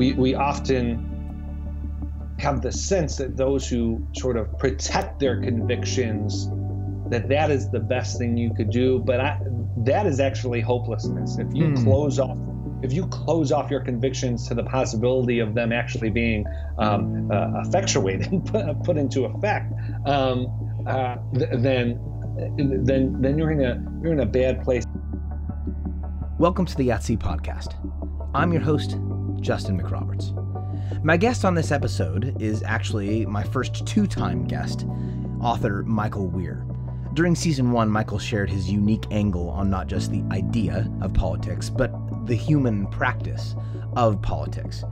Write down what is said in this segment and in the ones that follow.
we often have the sense that those who sort of protect their convictions, that is the best thing you could do. But that is actually hopelessness. If you close off your convictions to the possibility of them actually being effectuated and put into effect, then you're in a bad place. Welcome to the Aptly podcast. I'm your host, Justin McRoberts. My guest on this episode is actually my first two-time guest, author Micheal Weir. During season 1, Micheal shared his unique angle on not just the idea of politics, but the human practice of politics.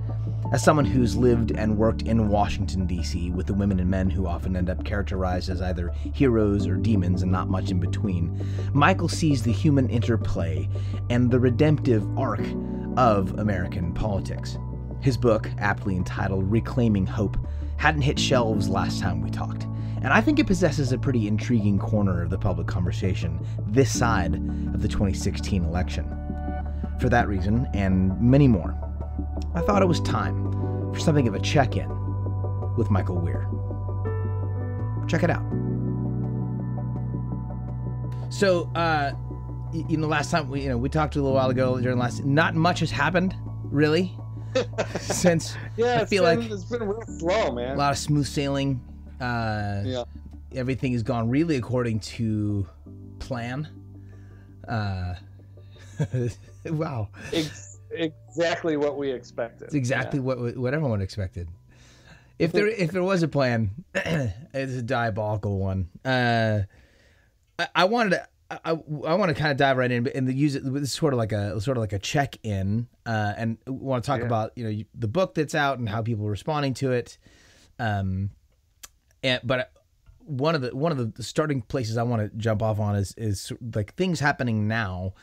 As someone who's lived and worked in Washington, D.C. with the women and men who often end up characterized as either heroes or demons and not much in between, Micheal sees the human interplay and the redemptive arc of American politics. His book, aptly entitled Reclaiming Hope, hadn't hit shelves last time we talked, and I think it possesses a pretty intriguing corner of the public conversation this side of the 2016 election. For that reason, and many more, I thought it was time for something of a check-in with Micheal Weir. Check it out. So, last time we talked a little while ago during not much has happened, really, since I feel like it's been real slow, man. A lot of smooth sailing. Everything has gone really according to plan. Wow. Exactly what we expected. It's exactly what everyone expected. If there was a plan, it's a diabolical one. I want to kind of dive right in and use it. It's sort of like a check-in, and want to talk about the book that's out and how people are responding to it. But one of the starting places I want to jump off on is like things happening now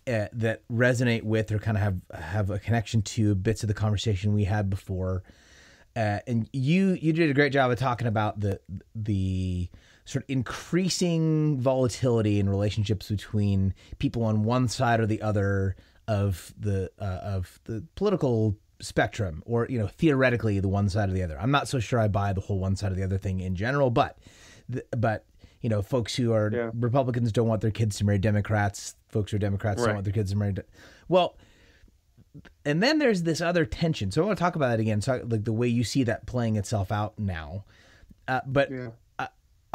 that resonate with or kind of have a connection to bits of the conversation we had before. And you did a great job of talking about the sort of increasing volatility in relationships between people on one side or the other of the political spectrum, or theoretically the one side or the other. I'm not so sure I buy the whole one side or the other thing in general, but folks who are Republicans don't want their kids to marry Democrats. Folks who are Democrats don't want their kids to marry. Well, and then there's this other tension. So I want to talk about that again. So like the way you see that playing itself out now. I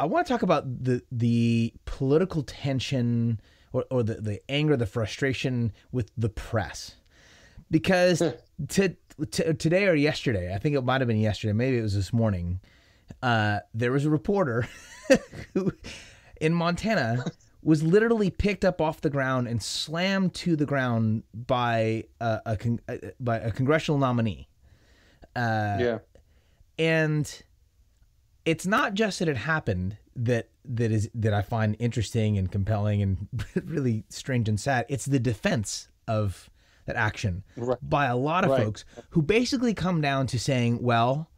want to talk about the political tension or the anger, the frustration with the press, because today or yesterday, I think it might have been yesterday, maybe it was this morning. There was a reporter who in Montana was literally picked up off the ground and slammed to the ground by a congressional nominee. And it's not just that it happened that I find interesting and compelling and really strange and sad. It's the defense of that action by a lot of folks who basically come down to saying, well,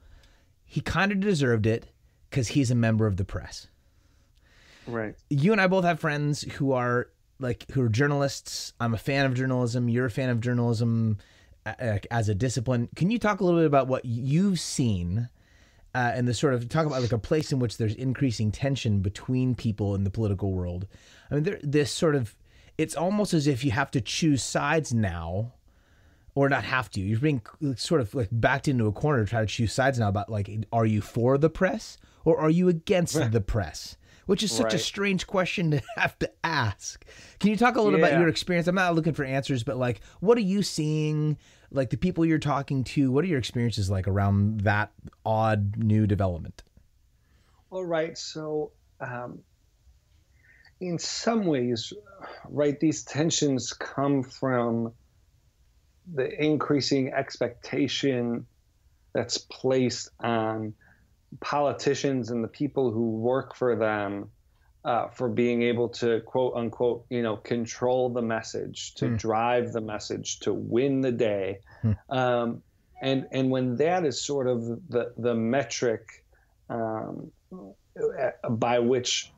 he kind of deserved it because he's a member of the press. Right. You and I both have friends who are journalists. I'm a fan of journalism. You're a fan of journalism as a discipline. Can you talk a little bit about what you've seen and the sort of talk about like a place in which there's increasing tension between people in the political world? I mean, this sort of, it's almost as if you have to choose sides now, or not have to. You're being sort of like backed into a corner to try to choose sides now about like, are you for the press or are you against the press? Which is such a strange question to have to ask. Can you talk a little about your experience? I'm not looking for answers, but like, what are you seeing? Like the people you're talking to, what are your experiences like around that odd new development? All right. So, in some ways, these tensions come from the increasing expectation that's placed on politicians and the people who work for them for being able to quote unquote, control the message, to drive the message, to win the day. And when that is sort of the metric by which,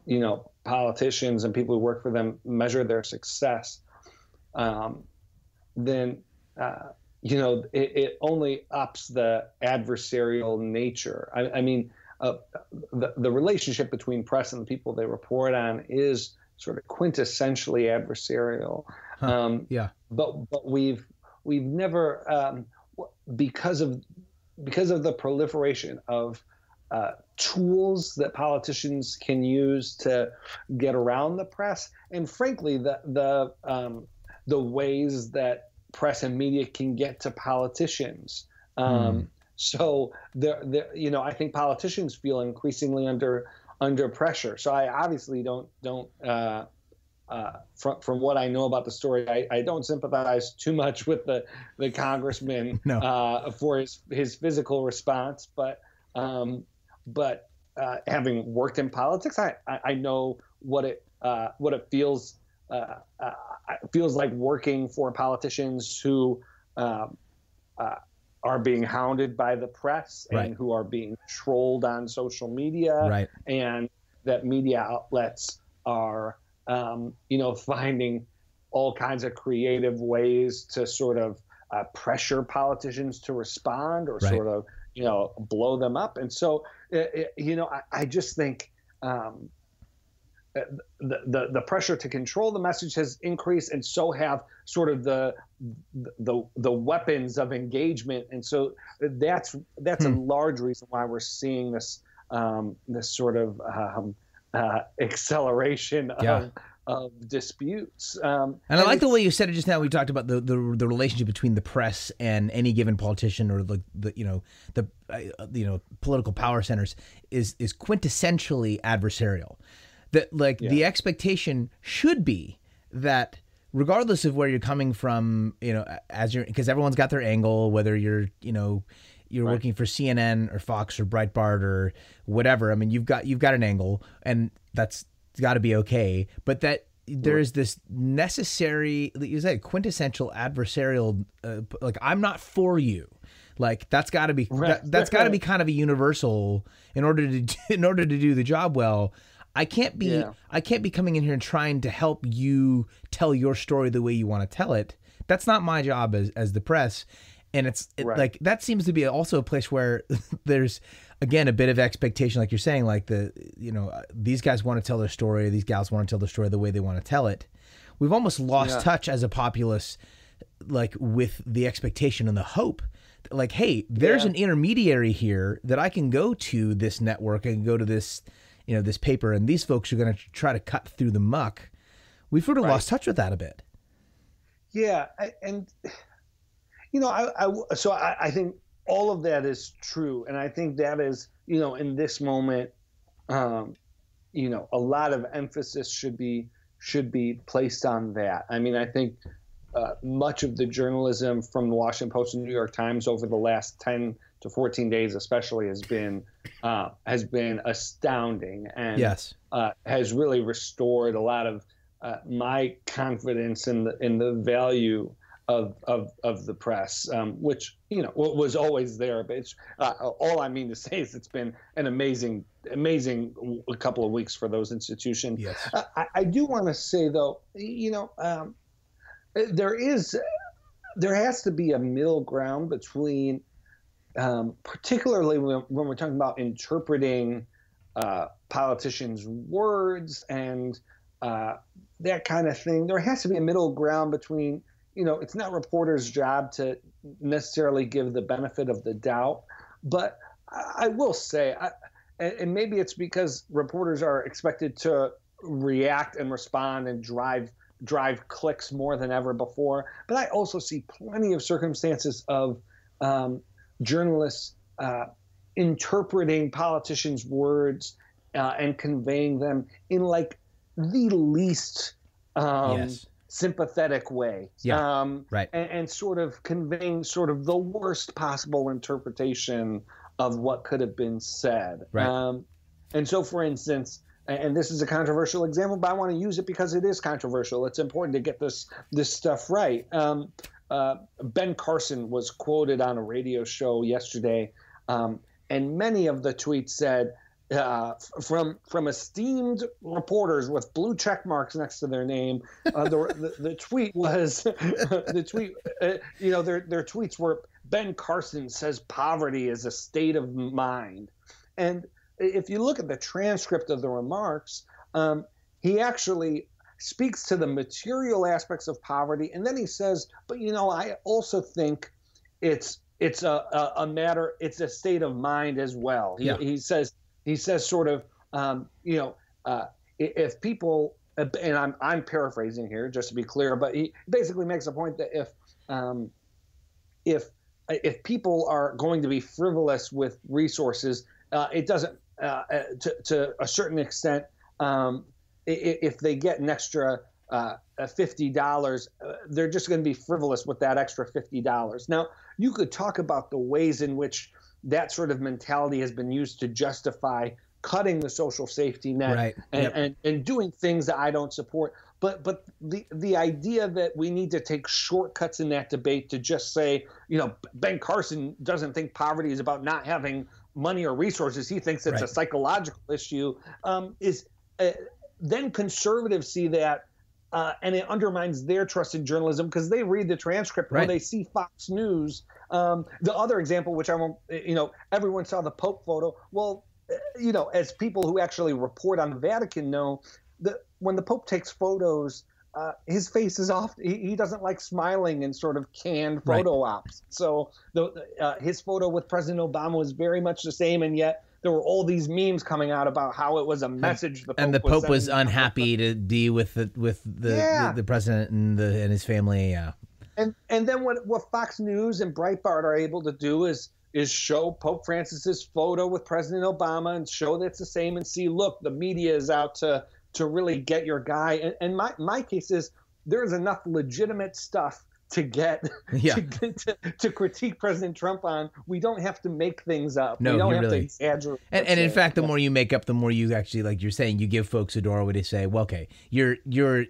politicians and people who work for them measure their success, then it only ups the adversarial nature. I mean, the relationship between press and the people they report on is sort of quintessentially adversarial. Huh. Yeah. But we've never, because of the proliferation of tools that politicians can use to get around the press, and frankly, the ways that press and media can get to politicians. So I think politicians feel increasingly under pressure. So I obviously don't from what I know about the story, I don't sympathize too much with the congressman No. For his physical response, but having worked in politics, I know what it feels like working for politicians who are being hounded by the press and who are being trolled on social media, and that media outlets are finding all kinds of creative ways to sort of pressure politicians to respond, or sort of blow them up. And so I just think the pressure to control the message has increased, and so have sort of the weapons of engagement. And so that's a large reason why we're seeing this sort of acceleration of disputes. And I like the way you said it just now. We talked about the relationship between the press and any given politician, or the political power centers is quintessentially adversarial. That the expectation should be that regardless of where you're coming from, because everyone's got their angle, whether you're working for CNN or Fox or Breitbart or whatever. I mean, you've got an angle, and that's got to be okay. But that there's this necessary, you said, quintessential adversarial, I'm not for you. Like that's got to be that's got to be kind of a universal in order to do the job well. I can't be coming in here and trying to help you tell your story the way you want to tell it. That's not my job as the press. And like that seems to be also a place where there's, again, a bit of expectation, like you're saying, like these guys want to tell their story, these gals want to tell their story the way they want to tell it. We've almost lost touch as a populace, like with the expectation and the hope, like, hey, there's an intermediary here that I can go to this network, I can go to this, this paper, and these folks are going to try to cut through the muck. We've sort of lost touch with that a bit. Yeah, I think all of that is true, and I think that is, in this moment, a lot of emphasis should be placed on that. I mean, I think much of the journalism from the Washington Post and New York Times over the last 10 to 14 days, especially, has been astounding, and has really restored a lot of my confidence in the value of the press, which was always there. But it's, all I mean to say is it's been an amazing couple of weeks for those institutions. Yes. I do want to say though, there has to be a middle ground between, particularly when we're talking about interpreting politicians' words and that kind of thing. There has to be a middle ground between, it's not reporters' job to necessarily give the benefit of the doubt, but I will say, and maybe it's because reporters are expected to react and respond and drive clicks more than ever before, but I also see plenty of circumstances of journalists interpreting politicians' words and conveying them in like the least sympathetic way, and sort of conveying sort of the worst possible interpretation of what could have been said. And so, for instance, and this is a controversial example, but I want to use it because it is controversial. It's important to get this stuff right. Ben Carson was quoted on a radio show yesterday, and many of the tweets said, from esteemed reporters with blue check marks next to their name. The tweet was the tweet. Their tweets were, Ben Carson says poverty is a state of mind, and if you look at the transcript of the remarks, he actually speaks to the material aspects of poverty, and then he says, "But I also think it's a matter. It's a state of mind as well." He says sort of, if people, and I'm paraphrasing here just to be clear, but he basically makes a point that if people are going to be frivolous with resources, it doesn't, to a certain extent, if they get an extra $50, they're just going to be frivolous with that extra $50. Now, you could talk about the ways in which that sort of mentality has been used to justify cutting the social safety net, right. and doing things that I don't support. But the idea that we need to take shortcuts in that debate to just say, Ben Carson doesn't think poverty is about not having money or resources. He thinks it's a psychological issue. Then conservatives see that, and it undermines their trust in journalism because they read the transcript or they see Fox News. The other example, which I won't, everyone saw the Pope photo. Well, as people who actually report on the Vatican know, that when the Pope takes photos, his face is off. He doesn't like smiling in sort of canned photo ops. So his photo with President Obama was very much the same, and yet there were all these memes coming out about how it was a message. The Pope was unhappy to deal with the president and his family. Yeah. And then what Fox News and Breitbart are able to do is show Pope Francis's photo with President Obama and show that it's the same, and see, look, the media is out to really get your guy. And my case is there's enough legitimate stuff to get to critique President Trump on. We don't have to make things up. No, we don't have to exaggerate. And in fact, the more you make up, the more you actually, like you're saying, you give folks a doorway to say, well, okay, you're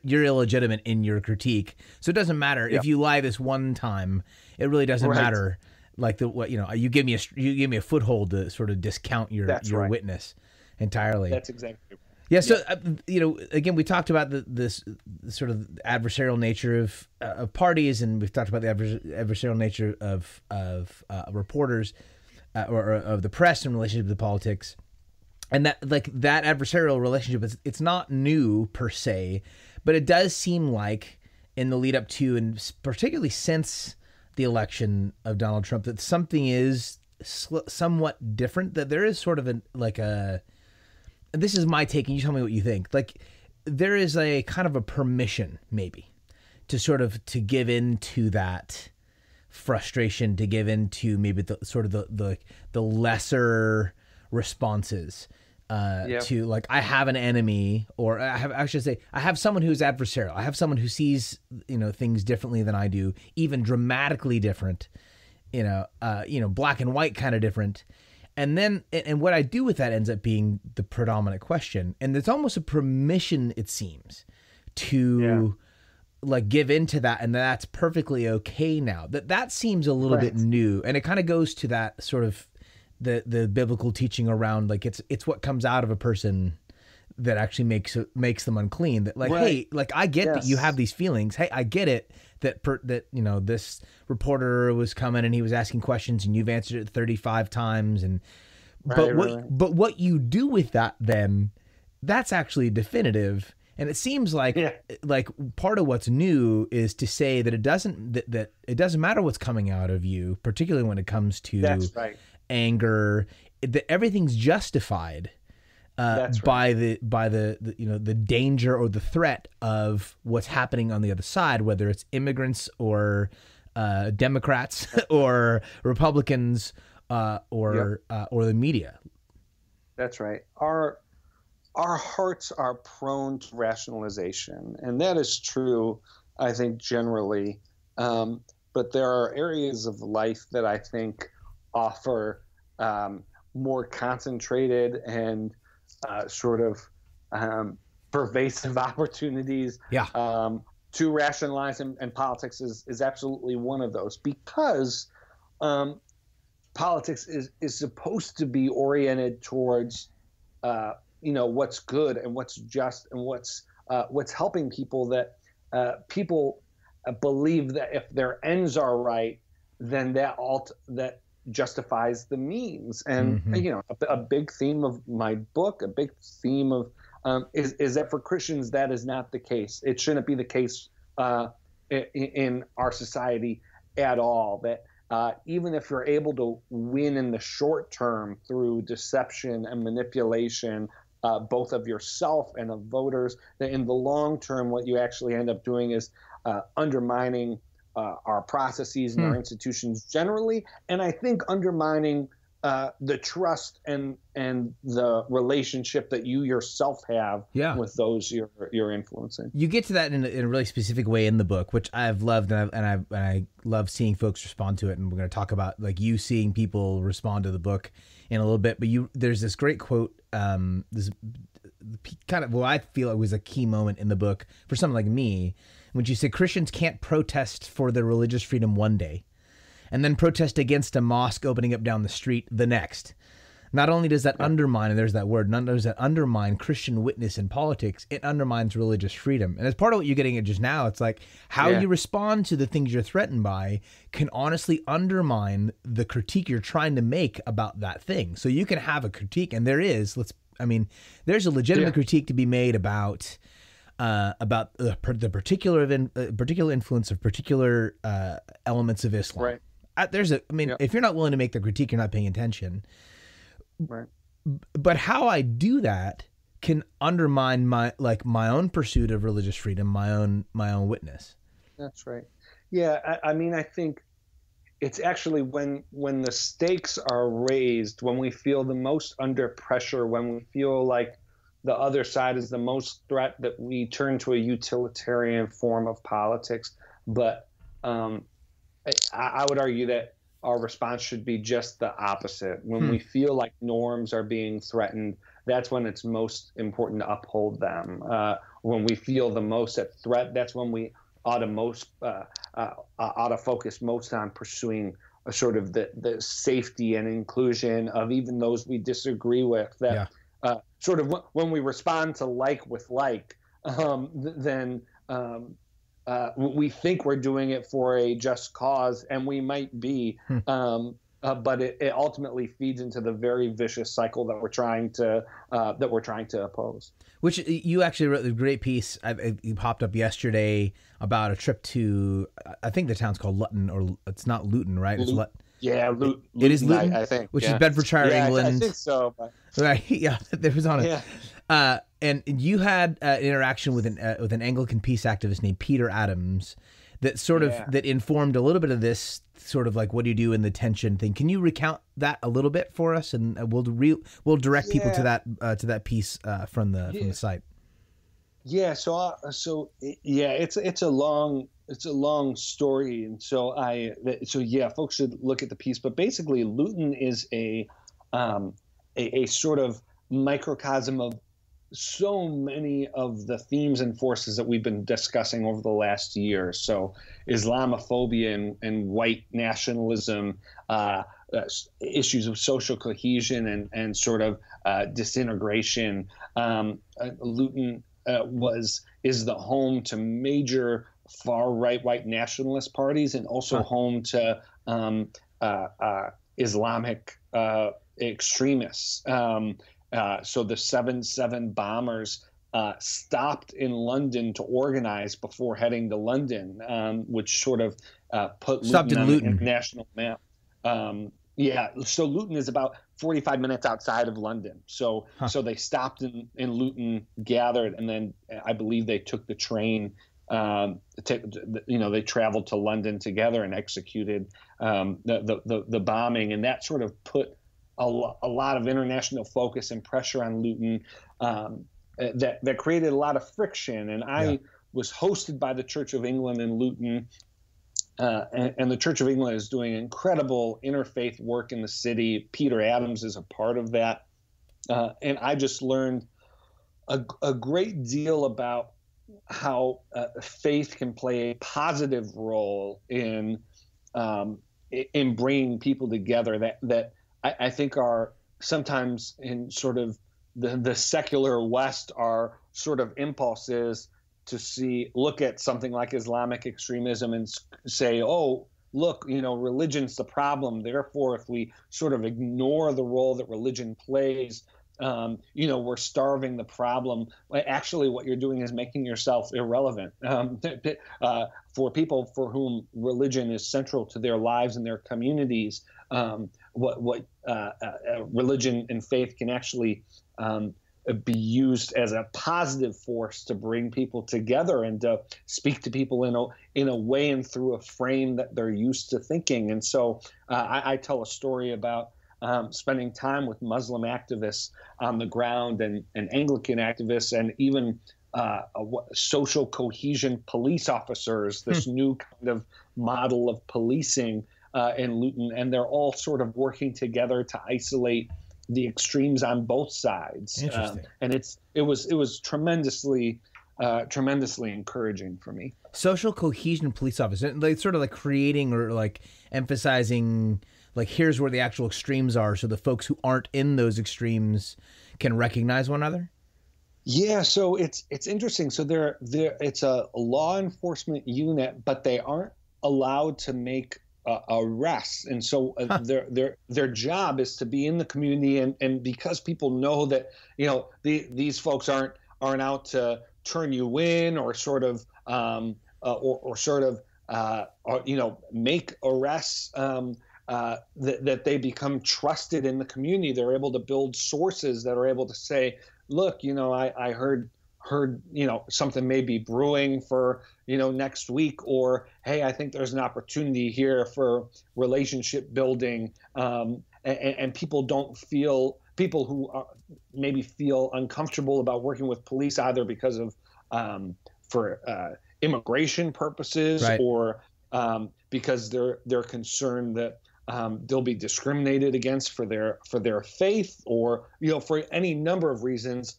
illegitimate in your critique, so it doesn't matter if you lie this one time. It really doesn't matter. Like you give me a foothold to sort of discount your witness entirely. That's exactly right. Yeah, so again, we talked about this sort of adversarial nature of parties, and we've talked about the adversarial nature of reporters or of the press in relationship to politics, and that adversarial relationship it's not new per se, but it does seem like in the lead up to, and particularly since the election of Donald Trump, that something is somewhat different. That there is sort of this is my take, and you tell me what you think. Like, there is a kind of a permission, maybe, to give in to that frustration, to give in to maybe the lesser responses to, like, I have an enemy, or I have someone who's adversarial. I have someone who sees things differently than I do, even dramatically different, black and white kind of different. And then, and what I do with that ends up being the predominant question. And there's almost a permission, it seems, to like give into that, and that's perfectly okay now. That seems a little bit new, and it kind of goes to that sort of the biblical teaching around, like, it's what comes out of a person that actually makes them unclean. That, like, hey, like, I get that you have these feelings. Hey, I get it that this reporter was coming and he was asking questions and you've answered it 35 times, and but what you do with that, then that's actually definitive. And it seems like part of what's new is to say that it doesn't matter what's coming out of you, particularly when it comes to anger, that everyth's justified by the danger or the threat of what's happening on the other side, whether it's immigrants or Democrats or Republicans or the media. That's right. Our hearts are prone to rationalization, and that is true, I think, generally. But there are areas of life that I think offer more concentrated and sort of pervasive opportunities to rationalize, and politics is absolutely one of those, because politics is supposed to be oriented towards what's good and what's just and what's helping people, that people believe that if their ends are right, then that justifies the means. And Mm-hmm. a big theme of my book, a big theme of is that for Christians that is not the case. It shouldn't be the case in our society at all. That even if you're able to win in the short term through deception and manipulation, both of yourself and of voters, that in the long term, what you actually end up doing is undermining our processes and our institutions generally, and I think undermining the trust and the relationship that you yourself have with those you're influencing. You get to that in a really specific way in the book, which I've loved, and I love seeing folks respond to it. And we're going to talk about like you seeing people respond to the book in a little bit. But there's this great quote, this kind of I feel it was a key moment in the book for someone like me, when you said Christians can't protest for their religious freedom one day and then protest against a mosque opening up down the street the next. Not only does that undermine, and there's that word, not only does that undermine Christian witness in politics, it undermines religious freedom. And as part of what you're getting at just now, it's like how you respond to the things you're threatened by can honestly undermine the critique you're trying to make about that thing. So you can have a critique, and there's a legitimate critique to be made about the particular influence of particular elements of Islam. Right. If you're not willing to make the critique, you're not paying attention. Right. But how I do that can undermine my own pursuit of religious freedom, my own witness. That's right. Yeah, I think it's actually when the stakes are raised, when we feel the most under pressure, when we feel like the other side is the most threat, that we turn to a utilitarian form of politics. But I would argue that our response should be just the opposite. When we feel like norms are being threatened, that's when it's most important to uphold them. When we feel the most at threat, that's when we ought to focus most on pursuing a sort of the safety and inclusion of even those we disagree with. That sort of when we respond to like with like, then we think we're doing it for a just cause, and we might be, but it ultimately feeds into the very vicious cycle that we're trying to oppose. Which you actually wrote a great piece. It popped up yesterday about a trip to, I think the town's called Luton, or it's not Luton, right? It's Luton. It is Luton, I think, which is Bedfordshire, England. I think so. But... Right? Yeah, there was on it. And you had an interaction with an Anglican peace activist named Peter Adams that sort of that informed a little bit of this sort of like, what do you do in the tension thing? Can you recount that a little bit for us, and we'll direct people to that piece from the site. Yeah. So it's a long story, and so folks should look at the piece. But basically, Luton is a sort of microcosm of so many of the themes and forces that we've been discussing over the last year. So Islamophobia and white nationalism, issues of social cohesion and sort of disintegration. Luton is the home to major far right white nationalist parties, and also home to Islamic extremists. So the 7/7 bombers stopped in London to organize before heading to London, which sort of put Luton on the international map. So Luton is about 45 minutes outside of London. So they stopped in Luton, gathered, and then I believe they took the train. They traveled to London together and executed the bombing, and that sort of put a lot of international focus and pressure on Luton, that created a lot of friction. And I was hosted by the Church of England in Luton, and the Church of England is doing incredible interfaith work in the city. Peter Adams is a part of that, and I just learned a great deal about how faith can play a positive role in bringing people together that I think are sometimes in sort of the secular West, our sort of impulse is to look at something like Islamic extremism and say, oh, look, religion's the problem. Therefore, if we sort of ignore the role that religion plays, we're starving the problem. Actually, what you're doing is making yourself irrelevant. For people for whom religion is central to their lives and their communities, what religion and faith can actually be used as a positive force to bring people together and to speak to people in a way and through a frame that they're used to thinking. And so I tell a story about spending time with Muslim activists on the ground and Anglican activists and even social cohesion police officers, this new kind of model of policing in Luton. And they're all sort of working together to isolate the extremes on both sides. And it was tremendously encouraging for me. Social cohesion police officers, like sort of like creating or like emphasizing, like here's where the actual extremes are, so the folks who aren't in those extremes can recognize one another. Yeah, so it's interesting. So it's a law enforcement unit, but they aren't allowed to make arrests, and so their job is to be in the community, and because people know that these folks aren't out to turn you in or sort of make arrests, that they become trusted in the community. They're able to build sources that are able to say, look, I heard something may be brewing for next week, or hey, I think there's an opportunity here for relationship building, and people who maybe feel uncomfortable about working with police, either because of for immigration purposes, right, or because they're concerned that they'll be discriminated against for their faith, or for any number of reasons.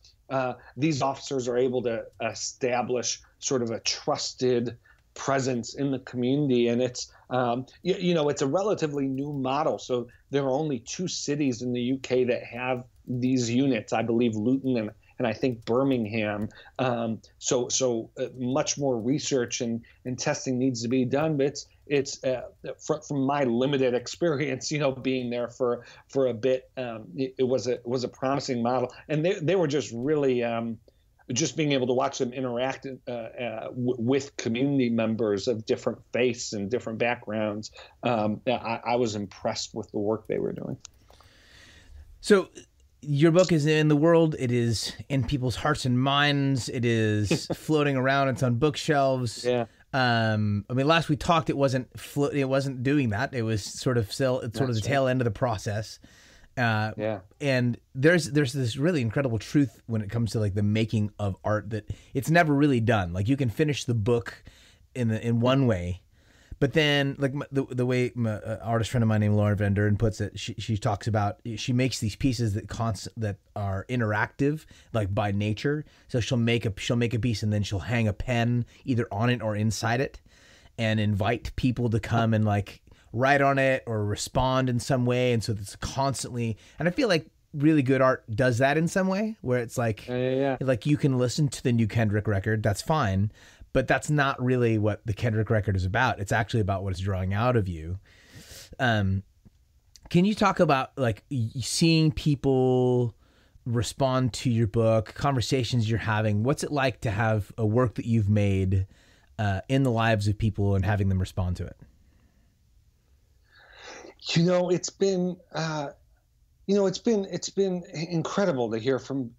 These officers are able to establish sort of a trusted presence in the community, and it's it's a relatively new model. So there are only 2 cities in the UK that have these units. I believe Luton and I think Birmingham. So much more research and testing needs to be done, but it's from my limited experience, being there for a bit, it was a promising model, and they were just really just being able to watch them interact with community members of different faiths and different backgrounds. I was impressed with the work they were doing. So your book is in the world. It is in people's hearts and minds. It is floating around. It's on bookshelves. Yeah. I mean, last we talked, it wasn't doing that. It was sort of the tail end of the process. And there's this really incredible truth when it comes to like the making of art, that it's never really done. Like you can finish the book in one way, but then like the way an artist friend of mine named Lauren Van Duren puts it, she talks about, she makes these pieces that are interactive, like by nature. So she'll make a piece and then she'll hang a pen either on it or inside it, and invite people to come and like write on it or respond in some way. And so it's constantly, and I feel like really good art does that in some way, where it's like, like you can listen to the new Kendrick record, that's fine, but that's not really what the Kendrick record is about. It's actually about what it's drawing out of you. Can you talk about like seeing people respond to your book, conversations you're having? What's it like to have a work that you've made in the lives of people and having them respond to it? It's been incredible to hear from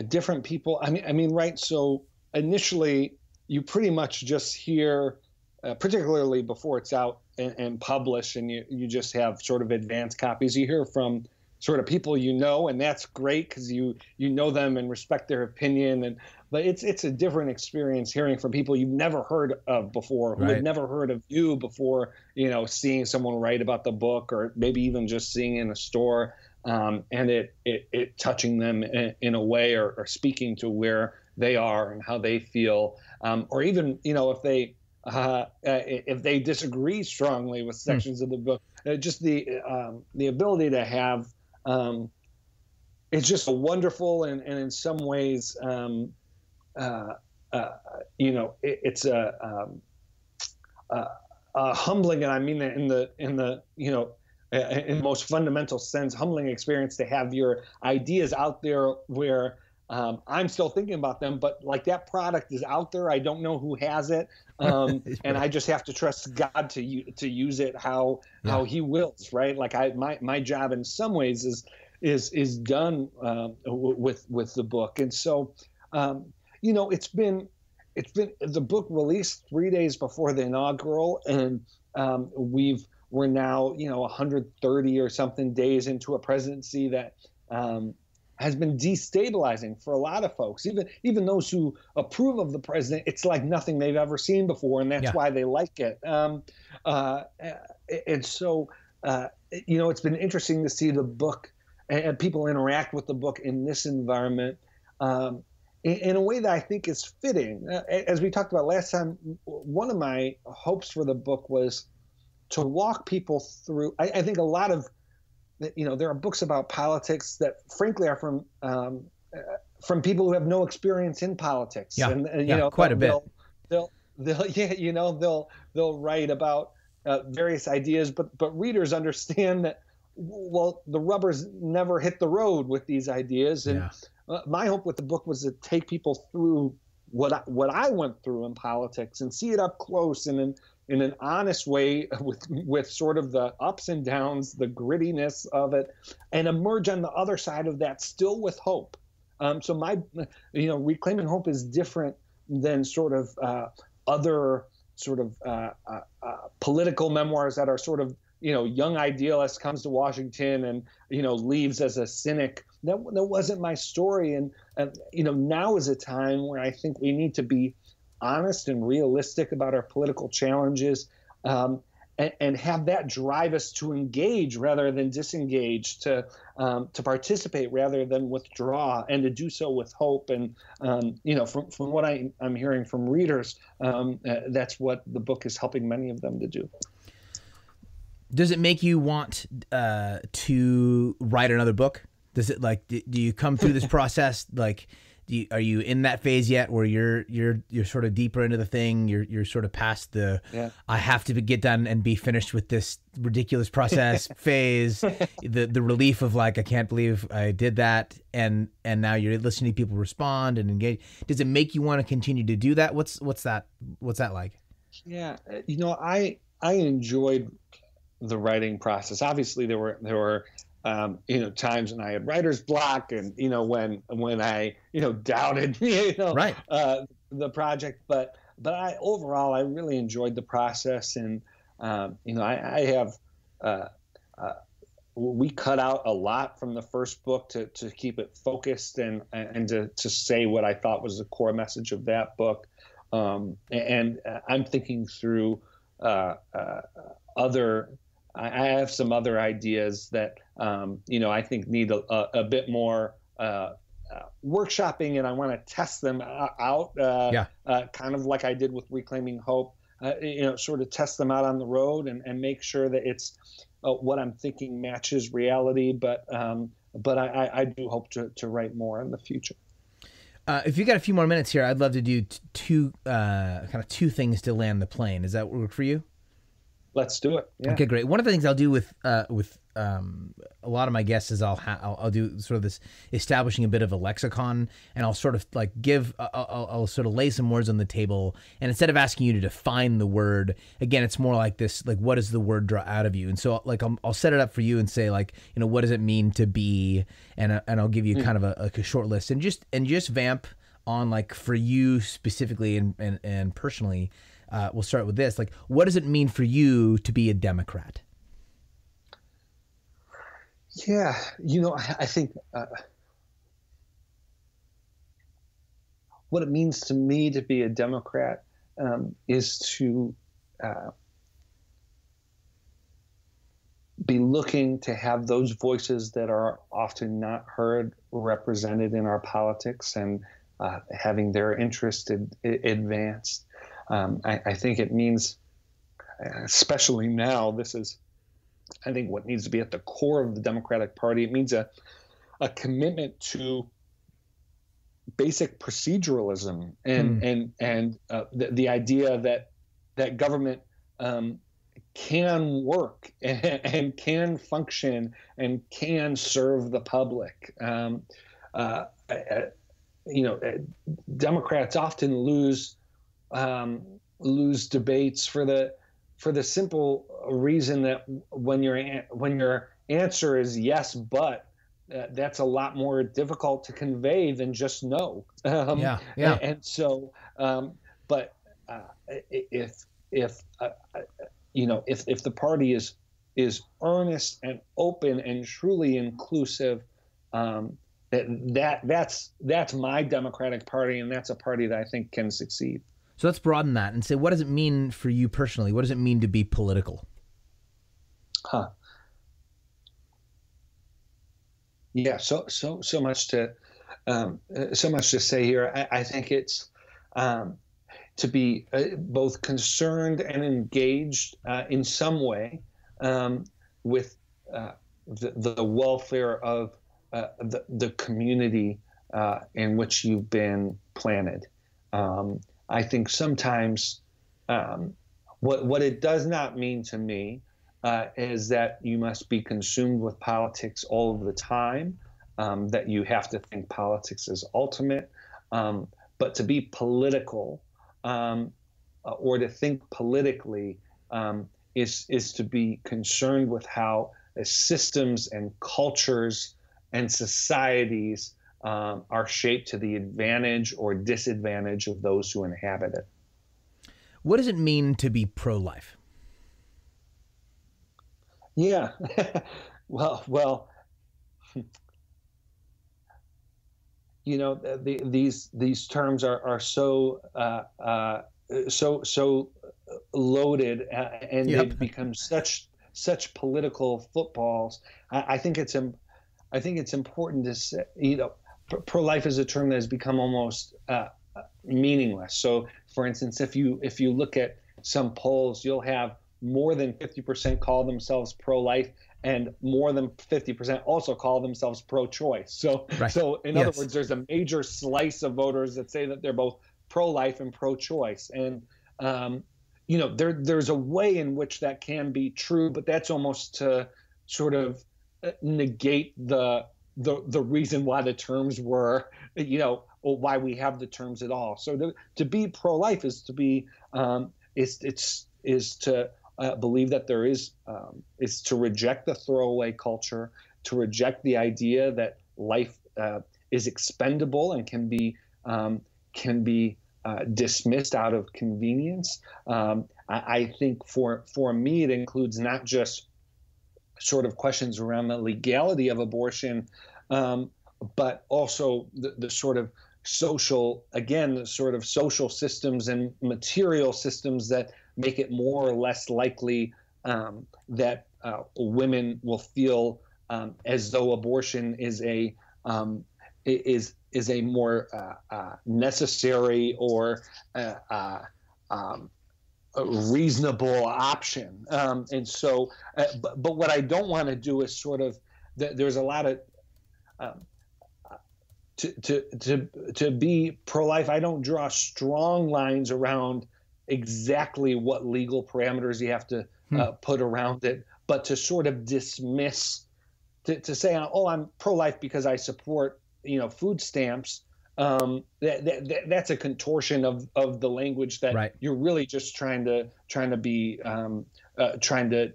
different people. I mean, right. So initially you pretty much just hear, particularly before it's out and published, and you just have sort of advanced copies, you hear from sort of people, and that's great because you know them and respect their opinion. But it's a different experience hearing from people you've never heard of before, who had never heard of you before, seeing someone write about the book, or maybe even just seeing in a store, and it touching them in a way, or speaking to where they are and how they feel, or even if they disagree strongly with sections of the book, just the ability to have it's just a wonderful and in some ways, it's a humbling, and I mean that in the most fundamental sense, humbling experience to have your ideas out there where I'm still thinking about them, but like that product is out there. I don't know who has it, and I just have to trust God to use it how He wills, right? Like my job in some ways is done with the book, and so it's been the book released 3 days before the inaugural, and we're now 130 or something days into a presidency that has been destabilizing for a lot of folks, even those who approve of the president. It's like nothing they've ever seen before, and that's why they like it. And so it's been interesting to see the book and people interact with the book in this environment in a way that I think is fitting. As we talked about last time, one of my hopes for the book was to walk people through. I think a lot of, there are books about politics that frankly are from people who have no experience in politics. Yeah, and quite a bit. They'll write about various ideas, but readers understand that, well, the rubber's never hit the road with these ideas. And my hope with the book was to take people through what I went through in politics and see it up close and in an honest way with sort of the ups and downs, the grittiness of it, and emerge on the other side of that still with hope. So my, Reclaiming Hope is different than sort of other sort of political memoirs that are sort of, young idealist comes to Washington and, leaves as a cynic. That wasn't my story. And now is a time where I think we need to be honest and realistic about our political challenges, and have that drive us to engage rather than disengage, to participate rather than withdraw, and to do so with hope. And from what I'm hearing from readers, that's what the book is helping many of them to do. Does it make you want to write another book? Does it, like, do you come through this process like? Are you in that phase yet where you're sort of deeper into the thing? You're sort of past the I have to get done and be finished with this ridiculous process phase, the relief of like, I can't believe I did that, and now you're listening to people respond and engage. Does it make you want to continue to do that? What's that like? Yeah, I enjoyed the writing process. Obviously, there were times when I had writer's block, and when I doubted the project, but I overall I really enjoyed the process, and I have we cut out a lot from the first book to keep it focused and to say what I thought was the core message of that book, and I'm thinking through I have some other ideas that I think need a bit more workshopping, and I want to test them out, kind of like I did with Reclaiming Hope. Sort of test them out on the road and make sure that it's what I'm thinking matches reality. But I do hope to write more in the future. If you got a few more minutes here, I'd love to do two things to land the plane. Does that work for you? Let's do it. Yeah. Okay, great. One of the things I'll do with a lot of my guests is I'll do sort of this establishing a bit of a lexicon, and I'll sort of like I'll sort of lay some words on the table, and instead of asking you to define the word, again, it's more like this, like, what does the word draw out of you? And so like I'll set it up for you and say, like, what does it mean to be, and I'll give you kind of a short list, and just vamp on, like, for you specifically and personally. We'll start with this. Like, what does it mean for you to be a Democrat? Yeah, I think what it means to me to be a Democrat is to be looking to have those voices that are often not heard represented in our politics, and having their interest advanced. I think it means, especially now, this is, I think, what needs to be at the core of the Democratic Party. It means a a commitment to basic proceduralism and the idea that government can work and can function and can serve the public. Democrats often lose debates for the simple reason that when your answer is yes, but that's a lot more difficult to convey than just no. And so, but if the party is earnest and open and truly inclusive, that's my Democratic Party, and that's a party that I think can succeed. So let's broaden that and say, what does it mean for you personally? What does it mean to be political? Yeah, so much to say here. I think it's to be both concerned and engaged in some way with the welfare of the community in which you've been planted. I think sometimes what it does not mean to me is that you must be consumed with politics all of the time, that you have to think politics is ultimate, but to be political or to think politically is to be concerned with how systems and cultures and societies are shaped to the advantage or disadvantage of those who inhabit it. What does it mean to be pro-life? Yeah, well, these terms are so loaded, and they've become such political footballs. I think it's important to say, pro-life is a term that has become almost meaningless. So, for instance, if you look at some polls, you'll have more than 50% call themselves pro-life, and more than 50% also call themselves pro-choice. So, in other words, there's a major slice of voters that say that they're both pro-life and pro-choice. And there's a way in which that can be true, but that's almost to sort of negate the reason why the terms were, or why we have the terms at all. So to be pro-life is to be is to believe that there is to reject the throwaway culture, to reject the idea that life is expendable and can be dismissed out of convenience. I think for me, it includes not just sort of questions around the legality of abortion, but also the sort of social systems and material systems that make it more or less likely that women will feel as though abortion is a more necessary or a reasonable option. And so, but what I don't want to do is sort of there's a lot of to be pro-life. I don't draw strong lines around exactly what legal parameters you have to put around it, but to sort of dismiss, to say, oh, I'm pro-life because I support, food stamps. That's a contortion of the language that you're really just trying to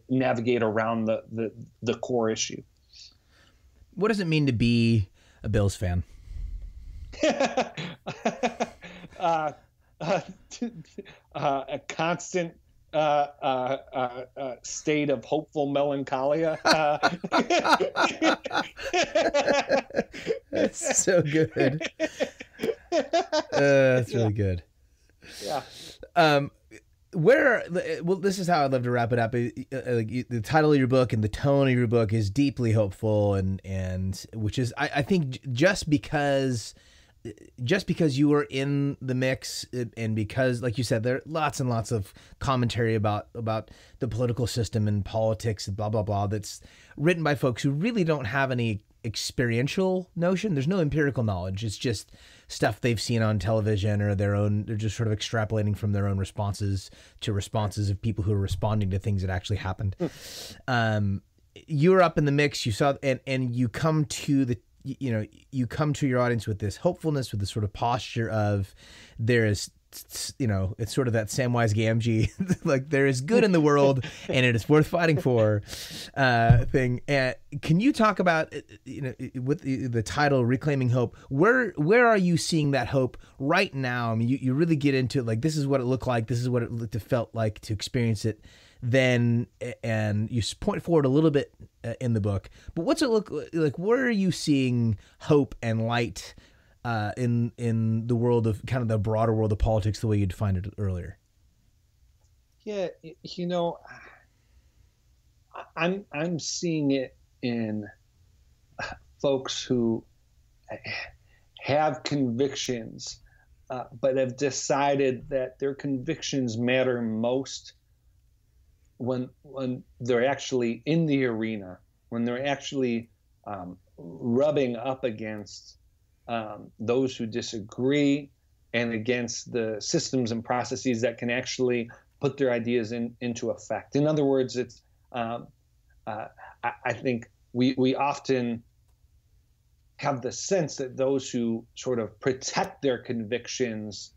navigate around the core issue. What does it mean to be a Bills fan? A constant state of hopeful melancholia. That's so good. That's really good. Yeah. This is how I'd love to wrap it up. The title of your book and the tone of your book is deeply hopeful, and which is, I think, just because you were in the mix, and because, like you said, there are lots and lots of commentary about the political system and politics and blah, blah, blah, that's written by folks who really don't have any experiential notion. There's no empirical knowledge. It's just stuff they've seen on television or they're just sort of extrapolating from their own responses to responses of people who are responding to things that actually happened. You were up in the mix, you saw, and you come to you come to your audience with this hopefulness, with this sort of posture of there is, it's sort of that Samwise Gamgee, like there is good in the world and it is worth fighting for thing. Can you talk about, with the title Reclaiming Hope, where are you seeing that hope right now? I mean, you really get into it, like this is what it looked like, this is what it felt like to experience it then, and you point forward a little bit in the book, but what's it look like? Where are you seeing hope and light in the world of kind of the broader world of politics, the way you defined it earlier? Yeah, I'm seeing it in folks who have convictions, but have decided that their convictions matter most when they're actually in the arena, when they're actually rubbing up against those who disagree and against the systems and processes that can actually put their ideas into effect. In other words, it's I think we often have the sense that those who sort of protect their convictions,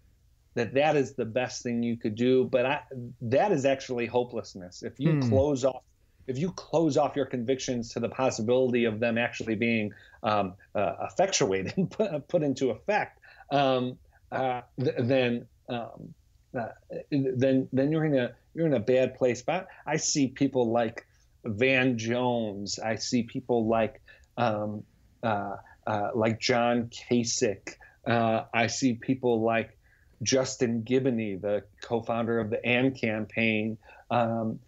that is the best thing you could do, but that is actually hopelessness. If you close off your convictions to the possibility of them actually being effectuated, put into effect, then you're in a bad place. But I see people like Van Jones. I see people like John Kasich. I see people like Justin Giboney, the co-founder of the AND campaign. And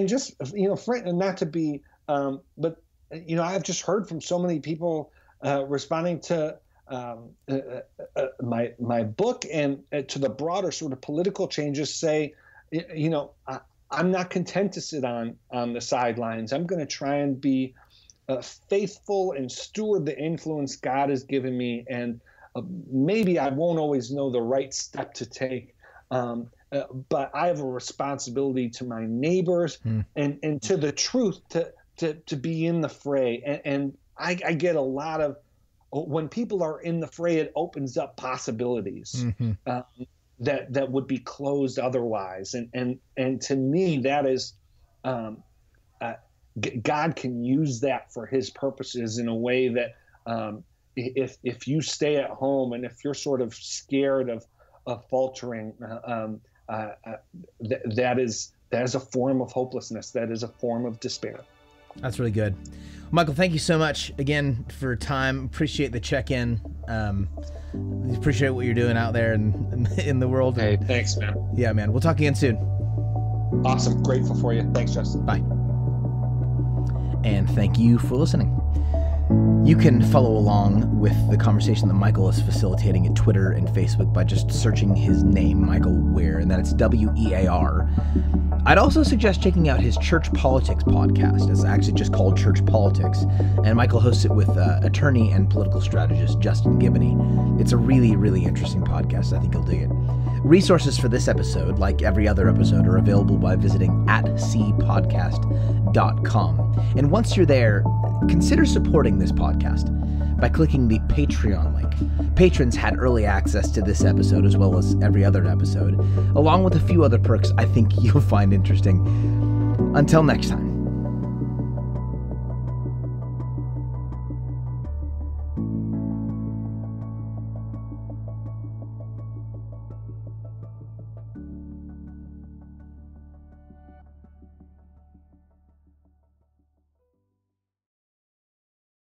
just, not to be, but, I've just heard from so many people responding to my book and to the broader sort of political changes, say, I'm not content to sit on the sidelines. I'm going to try and be faithful and steward the influence God has given me. And maybe I won't always know the right step to take. But I have a responsibility to my neighbors and to the truth to be in the fray. And I get a lot of, when people are in the fray, it opens up possibilities that would be closed otherwise. And to me, that is, God can use that for his purposes in a way that if you stay at home and if you're sort of scared of faltering, that is a form of hopelessness. That is a form of despair. That's really good. Michael, thank you so much again for your time. Appreciate the check-in. Appreciate what you're doing out there in the world. Hey, thanks, man. Yeah, man. We'll talk again soon. Awesome. Grateful for you. Thanks, Justin. Bye. And thank you for listening. You can follow along with the conversation that Michael is facilitating at Twitter and Facebook by just searching his name, Michael Wear, and that's Wear. I'd also suggest checking out his Church Politics podcast. It's actually just called Church Politics, and Michael hosts it with attorney and political strategist Justin Giboney. It's a really, really interesting podcast. I think you'll dig it. Resources for this episode, like every other episode, are available by visiting @cpodcast.com. And once you're there, consider supporting this podcast by clicking the Patreon link. Patrons had early access to this episode as well as every other episode, along with a few other perks I think you'll find interesting. Until next time.